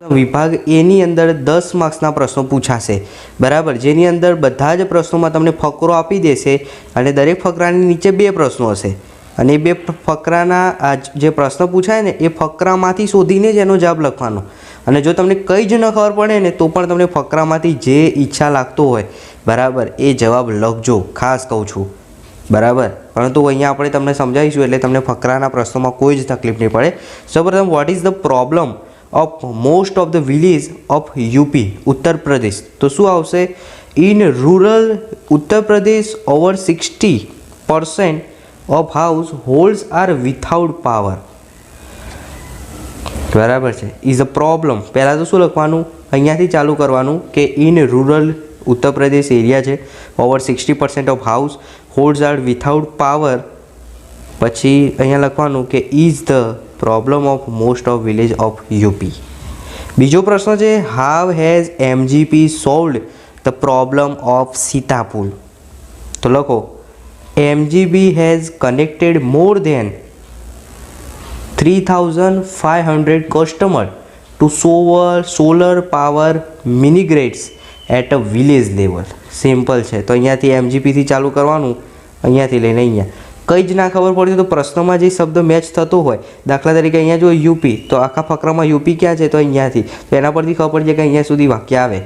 વિભાગ એની અંદર 10 માર્ક્સના પ્રશ્નો પૂછાશે બરાબર, જેની અંદર બધા જ પ્રશ્નોમાં તમને ફકરો આપી દેશે અને દરેક ફકરાની નીચે 2 પ્રશ્નો હશે અને એ 2 ફકરાના જે પ્રશ્ન પૂછાય ને એ ફકરામાંથી શોધીને જ એનો જવાબ લખવાનો. અને જો તમને કંઈ જ ન ખબર પડે ને તો પણ તમને ફકરામાંથી જે ઈચ્છા લાગતો હોય બરાબર એ જવાબ લખજો, ખાસ કહું છું બરાબર. પરંતુ અહીંયા આપણે તમને સમજાવીશું એટલે તમને ફકરાના પ્રશ્નોમાં કોઈ જ તકલીફ નહીં પડે. સૌપ્રથમ, what is the problem of most of the village of UP Uttar Pradesh? તો શું આવશે? In rural Uttar Pradesh over 60% of households are without power. બરાબર છે. Is a problem. પહેલાં તો શું લખવાનું? અહીંયાથી ચાલુ કરવાનું કે ઇન રૂરલ ઉત્તર પ્રદેશ એરિયા છે, over 60% of households are without power. પછી અહીંયા લખવાનું કે is the problem of most of village of UP. બીજો પ્રશ્ન છે, how has MGP solved the problem of Sitapur? તો લખો, MGP has connected more than 3500 customer to solar power minigrids at a village level. Simple છે. તો અહીંયાથી એમજીપીથી ચાલુ કરવાનું, અહીંયાથી લઈને અહીંયા. કંઈ જ ના ખબર પડતી તો પ્રશ્નમાં જે શબ્દ મેચ થતો હોય, દાખલા તરીકે અહીંયા જો યુપી, તો આખા ફકરામાં યુપી ક્યાં છે? તો અહીંયાથી, તો એના પરથી ખબર પડી જાય કે અહીંયા સુધી વાક્ય આવે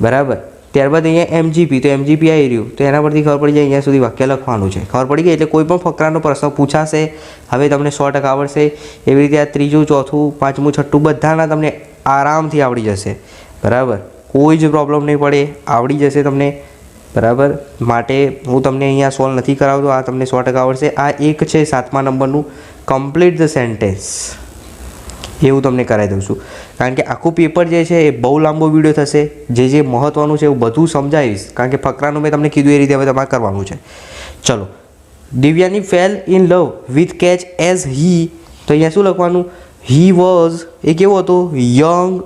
બરાબર. ત્યારબાદ અહીંયા એમજીપી, તો એમજીપી આવી રહ્યું, તો એના પરથી ખબર પડી જાય અહીંયા સુધી વાક્ય લખવાનું છે. ખબર પડી ગઈ? એટલે કોઈ પણ ફકરાનો પ્રશ્ન પૂછાશે હવે તમને 100% આવડશે. એવી રીતે આ ત્રીજું, ચોથું, પાંચમું, છઠ્ઠું બધાના તમને આરામથી આવડી જશે બરાબર. કોઈ જ પ્રોબ્લેમ નહીં પડે, આવડી જશે તમને બરાબર. માટે હું તમને અહીંયા સોલ્વ નથી કરાવતો, આ તમને 100% આવડશે. આ એક છે 7મા નંબરનું, કમ્પ્લીટ ધ સેન્ટેન્સ, એવું તમને કરાવી દઉં છું. કારણ કે આખું પેપર જે છે એ બહુ લાંબો વિડીયો થશે. જે મહત્ત્વનું છે એવું બધું સમજાવીશ, કારણ કે ફકરાનું મેં તમને કીધું એ રીતે હવે તમારે કરવાનું છે. ચલો, Devayani fail in love with catch as he. તો અહીંયા શું લખવાનું? હી વોઝ, એ કેવો હતો? Young,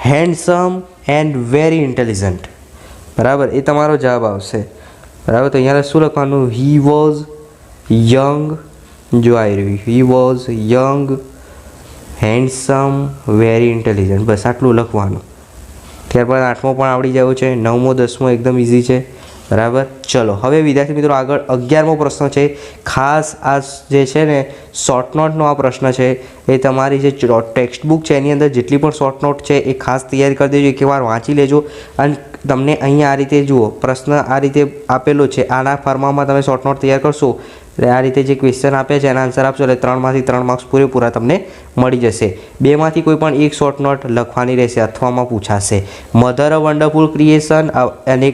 handsome and very intelligent બરાબર. એ તમારો જવાબ આવશે બરાબર. તો અહીંયા શું લખવાનું? હી વોઝ યંગ, જો આવી રહ્યું, he was young, handsome, very intelligent, બસ આટલું લખવાનું. ત્યારબાદ 8મો પણ આવડી જવો છે, 9મો 10મો એકદમ ઇઝી છે બરાબર. ચલો, હવે વિદ્યાર્થી મિત્રો આગળ 11મો પ્રશ્ન છે. ખાસ આ જે છે ને શોર્ટ નોટનો આ પ્રશ્ન છે, એ તમારી જે ટેક્સ્ટ બુક છે એની અંદર જેટલી પણ શોર્ટ નોટ છે એ ખાસ તૈયાર કરી દેજો, એકવાર વાંચી લેજો. અને તમને અહીંયા આ રીતે જુઓ, પ્રશ્ન આ રીતે આપેલો છે, આના ફોર્મામાં તમે શોર્ટ નોટ તૈયાર કરશો એટલે આ રીતે જે ક્વેશ્ચન આપ્યા છે એના આન્સર આપશો એટલે 3માંથી 3 માર્ક્સ પૂરેપૂરા તમને મળી જશે. 2માંથી કોઈ પણ એક શોર્ટ નોટ લખવાની રહેશે અથવામાં પૂછાશે. મધર અ વન્ડરફુલ ક્રિએશન અને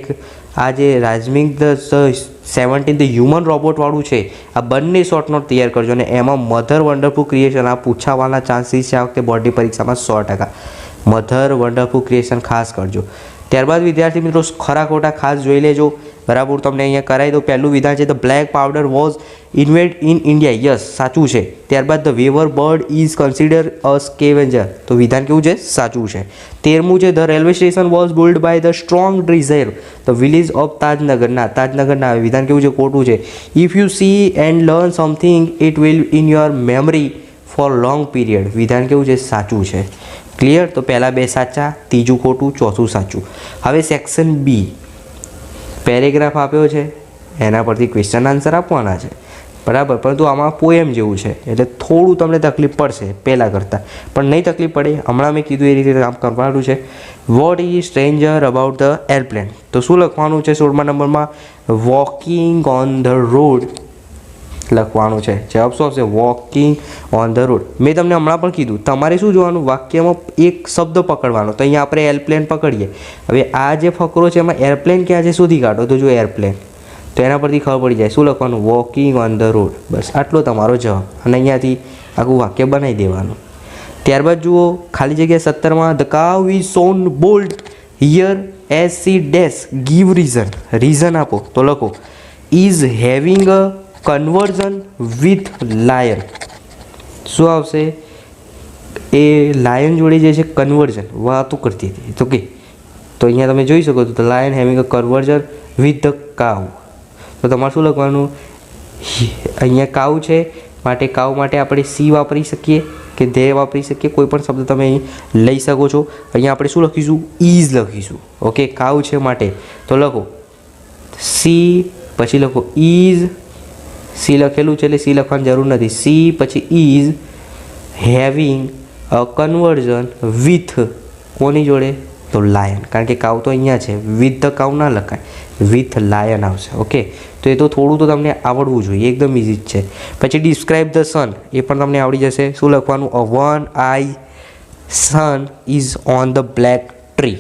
આ જે રાજમિંગ ધ 17 હ્યુમન રોબોટવાળું છે, આ બંને શોર્ટ નોટ તૈયાર કરજો. અને એમાં મધર વન્ડરફુલ ક્રિએશન આ પૂછાવાના ચાન્સીસ છે આ વખતે બોર્ડની પરીક્ષામાં 100%. મધર વન્ડરફુલ ક્રિએશન ખાસ કરજો. ત્યારબાદ વિદ્યાર્થી મિત્રો ખરા ખોટા ખાસ જોઈ લેજો બરાબર. તમને અહીંયા કરાવી દો. પહેલું વિધાન છે, the black powder was invent in India. Yes, સાચું છે. ત્યારબાદ the weaver bird is consider a scavenger. તો વિધાન કેવું છે? સાચું છે. 13મું છે, the railway station was build by the strong reserve the village of Tajnagar. તાજનગરના વિધાન કેવું છે? ખોટું છે. If you see and learn something it will in your memory for long period. વિધાન કેવું છે? સાચું છે. ક્લિયર? તો પહેલાં 2 સાચા, ત્રીજું ખોટું, ચોથું સાચું. હવે સેક્શન બી, પેરેગ્રાફ આપ્યો છે, એના પરથી ક્વેશ્ચન આન્સર આપવાના છે બરાબર. પરંતુ આમાં પોએમ જેવું છે એટલે થોડું તમને તકલીફ પડશે પહેલાં કરતાં, પણ નહીં તકલીફ પડે. હમણાં મેં કીધું એ રીતે કામ કરવાનું છે. What is stranger about the airplane? તો શું લખવાનું છે 16મા નંબરમાં? વોકિંગ ઓન ધ રોડ લખવાનું છે. જવાબ શું આવશે? Walking on the road. મેં તમને હમણાં પણ કીધું, તમારે શું જોવાનું? વાક્યમાં એક શબ્દ પકડવાનો. તો અહીંયા આપણે એરપ્લેન પકડીએ. હવે આ જે ફકરો છે એમાં એરપ્લેન ક્યાં છે શોધી કાઢો. તો જો એરપ્લેન, તો એના પરથી ખબર પડી જાય. શું લખવાનું? Walking on the road. બસ આટલો તમારો જવાબ. અને અહીંયાથી આખું વાક્ય બનાવી દેવાનું. ત્યારબાદ જુઓ ખાલી જગ્યા 17માં, the cow is shown bold here as C dash give reason. Reason આપો. તો લખો, is having a conversation with lion. શું આવશે? એ લાયન જોડે જે છે કન્વર્ઝન વાતો કરતી હતી. તો કે તો અહીંયા તમે જોઈ શકો છો, the lion having a conversation with the cow. તો તમારે શું લખવાનું? અહીંયા કાવ છે માટે કાવ માટે આપણે સી વાપરી શકીએ કે ધે વાપરી શકીએ, કોઈ પણ શબ્દ તમે અહીં લઈ શકો છો. અહીંયા આપણે શું લખીશું? ઇઝ લખીશું. ઓકે, કાઉ છે માટે તો લખો સી, પછી લખો ઇઝ. સી લખેલું છે એટલે સી લખવાની જરૂર નથી. સી પછી is having a conversation with કોની જોડે? તો લાયન, કારણ કે કાઉ તો અહીંયા છે, વિથ ધ કાઉ ના લખાય, વિથ લાયન આવશે. ઓકે, તો એ તો થોડું તો તમને આવડવું જોઈએ, એકદમ ઇઝી જ છે. પછી ડિસ્ક્રાઇબ ધ સન, એ પણ તમને આવડી જશે. શું લખવાનું? A one eye son is on the black tree.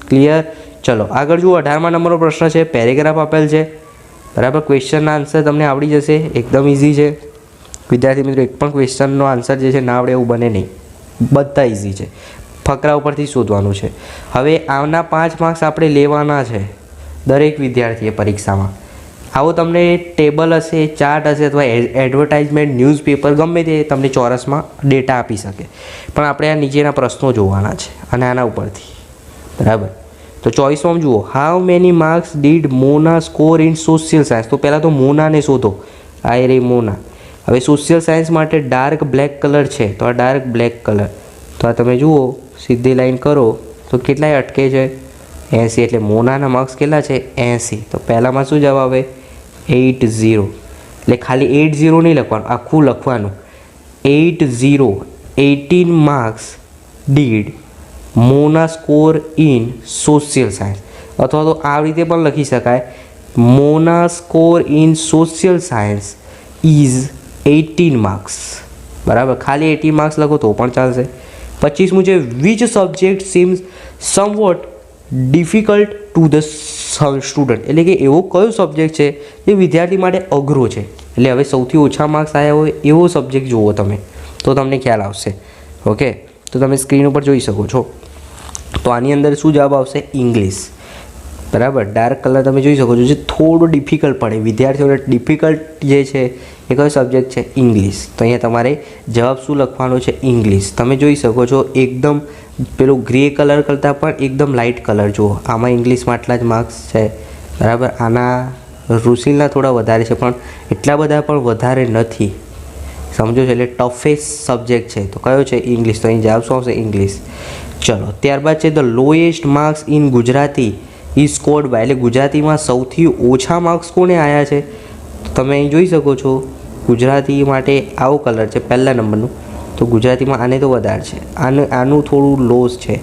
Clear? ચલો આગળ જુઓ. 18મા નંબરનો પ્રશ્ન છે, પેરેગ્રાફ આપેલ છે. બરાબર, ક્વેશ્ચનના આન્સર તમને આવડી જશે, એકદમ ઇઝી છે. વિદ્યાર્થી મિત્રો, એક પણ ક્વેશ્ચનનો આન્સર જે છે ના આવડે એવું બને નહીં, બધા ઇઝી છે. ફકરા ઉપરથી શોધવાનું છે. હવે આના 5 માર્ક્સ આપણે લેવાના છે દરેક વિદ્યાર્થીએ પરીક્ષામાં. આવો તમને ટેબલ હશે, ચાર્ટ હશે અથવા એડવર્ટાઇઝમેન્ટ, ન્યૂઝપેપર ગમે તે તમને ચોરસમાં ડેટા આપી શકે, પણ આપણે આ નીચેના પ્રશ્નો જોવાના છે અને આના ઉપરથી. બરાબર, તો 24માં જુઓ. How many marks did Mona score in social science? તો પહેલાં તો મોનાને શોધો. આ રે મોના. હવે સોશિયલ સાયન્સ માટે ડાર્ક બ્લેક કલર છે, તો આ ડાર્ક બ્લેક કલર. તો આ તમે જુઓ, સીધી લાઈન કરો તો કેટલાય અટકે છે? 80. એટલે મોનાના માર્ક્સ કેટલા છે? 80. તો પહેલાંમાં શું જવાબ આવે? 80. એટલે ખાલી 80 નહીં લખવાનું, આખું લખવાનું. 80, 18 marks did Mona score in social science. અથવા તો આ રીતે પણ લખી શકાય, Mona score in social science is 18 marks. બરાબર, ખાલી 18 માર્ક્સ લખો તો પણ ચાલશે. 25મું છે, which subject seems somewhat difficult to the student? એટલે કે એવો કયો સબ્જેક્ટ છે જે વિદ્યાર્થી માટે અઘરો છે? એટલે હવે સૌથી ઓછા માર્ક્સ આવ્યા હોય એવો સબ્જેક્ટ જુઓ તમે, તો તમને ખ્યાલ આવશે. ઓકે, તો તમે સ્ક્રીન ઉપર જોઈ શકો છો. તો આની અંદર શું જવાબ આવશે? ઇંગ્લિશ. બરાબર, ડાર્ક કલર તમે જોઈ શકો છો, જે થોડું ડિફિકલ્ટ પડે વિદ્યાર્થીઓને. ડિફિકલ્ટ જે છે એ કયો સબ્જેક્ટ છે? ઇંગ્લિશ. તો અહીંયા તમારે જવાબ શું લખવાનો છે? ઇંગ્લિશ. તમે જોઈ શકો છો એકદમ પેલું ગ્રે કલર કરતાં પણ એકદમ લાઇટ કલર જુઓ. આમાં ઇંગ્લિશમાં આટલા જ માર્ક્સ છે. બરાબર, આના રુસિલના થોડા વધારે છે, પણ એટલા બધા પણ વધારે નથી. સમજો છો? એટલે ટફેસ્ટ સબ્જેક્ટ છે તો કયો છે? ઇંગ્લિશ. તો અહીં જવાબ શું આવશે? ઇંગ્લિશ. ચલો ત્યારબાદ છે the lowest marks in Gujarati is scored by. એટલે ગુજરાતીમાં સૌથી ઓછા માર્ક્સ કોને આવ્યા છે? તમે અહીં જોઈ શકો છો, ગુજરાતી માટે આવો કલર છે પહેલા નંબરનું, તો ગુજરાતીમાં આને તો વધારે છે, આનું થોડું લોસ છે.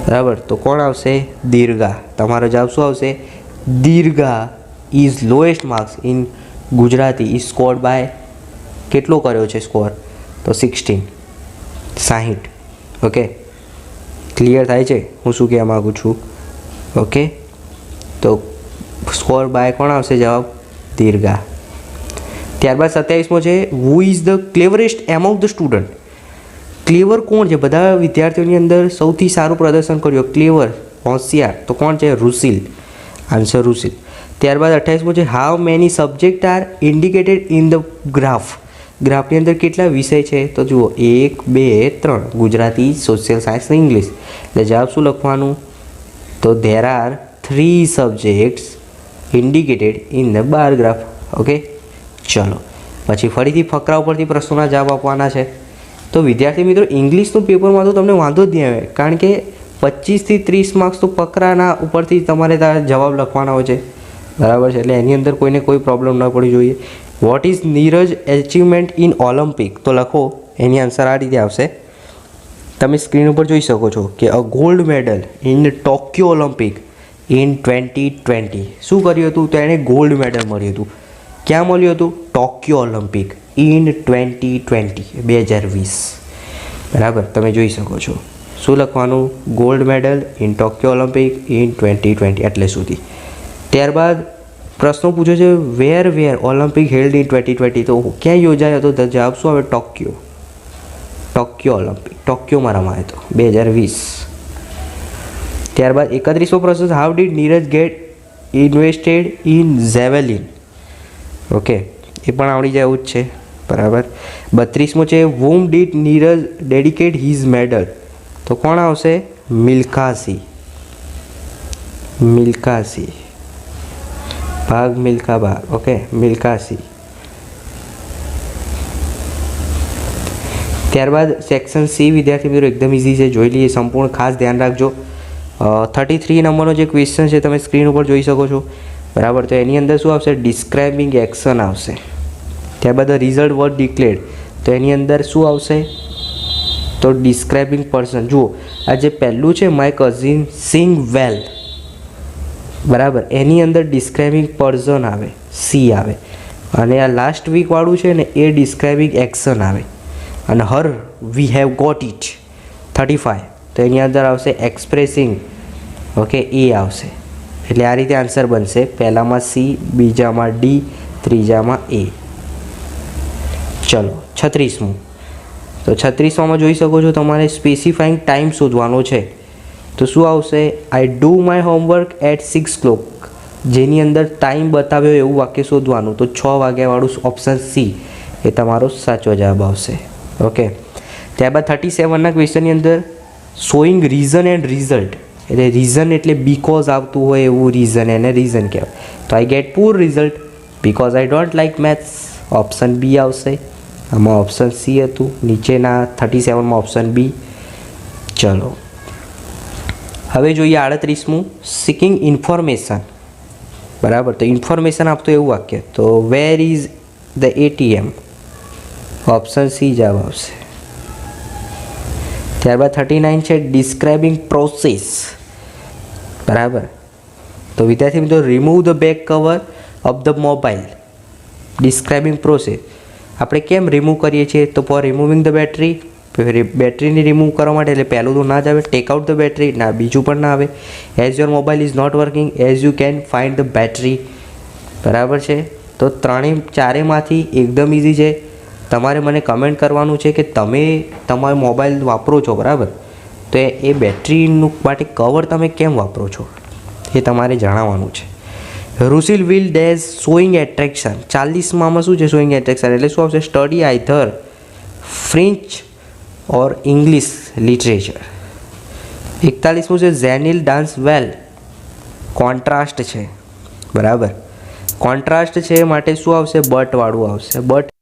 બરાબર, તો કોણ આવશે? દીર્ઘા. તમારો જવાબ શું આવશે? Dirgha is lowest marks in Gujarati is scored by. કેટલો કર્યો છે સ્કોર? તો 16, 60. ઓકે, ક્લિયર થાય છે હું શું કહેવા માગું છું? ઓકે, તો સ્કોર બાય કોણ આવશે જવાબ? દીર્ઘા. ત્યારબાદ 27મો છે, who is the cleverest among the student? Clever કોણ છે? બધા વિદ્યાર્થીઓની અંદર સૌથી સારું પ્રદર્શન કર્યું, ક્લેવર, હોશિયાર, તો કોણ છે? રુસિલ. આન્સર રુસિલ. ત્યારબાદ 28મો છે, how many subject are indicated in the graph? ગ્રાફની અંદર કેટલા વિષય છે? તો જુઓ 1, 2, 3, ગુજરાતી, સોશિયલ સાયન્સ અને ઇંગ્લિશ. એટલે જવાબ શું લખવાનું? તો there are 3 subjects indicated in the bar graph. Okay, ચલો પછી ફરીથી ફકરા ઉપરથી પ્રશ્નોના જવાબ આપવાના છે. તો વિદ્યાર્થી મિત્રો, ઇંગ્લિશનું પેપરમાં તો તમને વાંધો જ નહીં આવે, કારણ કે 25 થી 30 માર્ક્સ તો ફકરાના ઉપરથી તમારે જવાબ લખવાના હોય છે. બરાબર છે, એટલે એની અંદર કોઈને કોઈ પ્રોબ્લેમ ન પડવી જોઈએ. What is Neeraj achievement in Olympic? તો લખો, એની આન્સર આ રીતે આવશે. તમે સ્ક્રીન ઉપર જોઈ શકો છો કે a gold medal in Tokyo Olympic in 2020. શું કર્યું હતું? તો એણે ગોલ્ડ મેડલ મળ્યું હતું. ક્યાં મળ્યું હતું? Tokyo Olympic in 2020, 2020. બરાબર, તમે જોઈ શકો છો. શું લખવાનું? Gold medal in Tokyo Olympic in 2020, એટલે સુધી. ત્યારબાદ પ્રશ્નો પૂછ્યો છે, વેર ઓલિમ્પિક હેલ્ડ ઇન 2020? તો ક્યાં યોજાયો હતો? તો જવાબ શું આવે? ટોક્યો. ટોક્યો ઓલિમ્પિક, ટોક્યોમાં રમાયો હતો 2020. ત્યારબાદ 31મો પ્રશ્ન, how did Neeraj get invested in javelin? Okay, એ પણ આવડી જાય એવું જ છે. બરાબર. 32મો છે, whom did Neeraj dedicate his medal? તો કોણ આવશે? મિલ્ખા સિંહ. મિલ્ખા સિંહ, ભાગ મિલ્ખા ભાગ. ઓકે, મિલ્ખા સિંહ. ત્યારબાદ સેક્શન સી વિદ્યાર્થી મિત્રો એકદમ ઇઝી છે, જોઈ લઈએ સંપૂર્ણ, ખાસ ધ્યાન રાખજો. 33 નંબરનો જે ક્વેશ્ચન છે તમે સ્ક્રીન ઉપર જોઈ શકો છો, બરાબર. તો એની અંદર શું આવશે? ડિસ્ક્રાઇબિંગ એક્શન આવશે. ત્યારબાદ રિઝલ્ટ વોઝ ડિક્લેર્ડ, તો એની અંદર શું આવશે? તો ડિસ્ક્રાઇબિંગ પર્સન. જુઓ આ જે પહેલું છે માય કઝિન સિંગ વેલ, બરાબર, એની અંદર ડિસ્ક્રાઇબિંગ પર્સન આવે, સી આવે. અને આ લાસ્ટ વીકવાળું છે ને એ ડિસ્ક્રાઇબિંગ એક્શન આવે. અને હર વી હેવ ગોટ ઇટ 35, તો એની અંદર આવશે એક્સપ્રેસિંગ, ઓકે, એ આવશે. એટલે આ રીતે આન્સર બનશે. પહેલામાં સી, બીજામાં ડી, ત્રીજામાં એ. ચલો 36મું. તો 36માં જોઈ શકો છો તમારે સ્પેસિફાઈંગ ટાઈમ શોધવાનો છે. તો શું આવશે? I do my homework at 6 o'clock, જેની અંદર ટાઈમ બતાવ્યો એવું વાક્ય શોધવાનું. તો 6 વાગ્યાવાળું ઓપ્શન સી એ તમારો સાચો જવાબ આવશે. ઓકે. ત્યારબાદ 37ના ક્વેશ્ચનની અંદર શોઈંગ રીઝન એન્ડ રિઝલ્ટ, એટલે રીઝન એટલે બીકોઝ આવતું હોય એવું રીઝન, એને રીઝન કહેવાય. તો I get poor result because I don't like maths, option B આવશે. આમાં ઓપ્શન સી હતું, નીચેના 37માં ઓપ્શન બી. ચલો હવે જોઈએ 38મું, સિકિંગ ઇન્ફોર્મેશન, બરાબર. તો ઇન્ફોર્મેશન આપતો એવું વાક્ય, તો where is the ATM, option C જવાબ આવશે. ત્યારબાદ 39 છે ડિસ્ક્રાઇબિંગ પ્રોસેસ, બરાબર. તો વિદ્યાર્થી મિત્રો remove the back cover of the mobile, describing process. આપણે કેમ રિમૂવ કરીએ છીએ? તો ફોર રિમૂવિંગ ધ બેટરી, બેટરીને રિમૂવ કરવા માટે. એટલે પહેલું તો ના જ આવે, ટેક આઉટ ધ બેટરી, ના બીજું પણ ના આવે. As your mobile is not working as you can find the battery, બરાબર છે. તો ચારેમાંથી એકદમ ઇઝી છે. તમારે મને કમેન્ટ કરવાનું છે કે તમે તમારો મોબાઈલ વાપરો છો, બરાબર, તો એ બેટરીનું માટે કવર તમે કેમ વાપરો છો એ તમારે જણાવવાનું છે. રૂસિલ વિલ ડેઝ શોઈંગ એટ્રેક્શન, 40માં શું છે? શોઈંગ એટ્રેક્શન એટલે શું આવશે? સ્ટડી આઈધર ફ્રેન્ચ ઓર ઇંગ્લિશ લિટરેચર. 41મું છે ઝેનિલ ડાન્સ વેલ, કોન્ટ્રાસ્ટ છે, બરાબર. કોન્ટ્રાસ્ટ છે માટે શું આવશે? બટ વાળું આવશે. બટ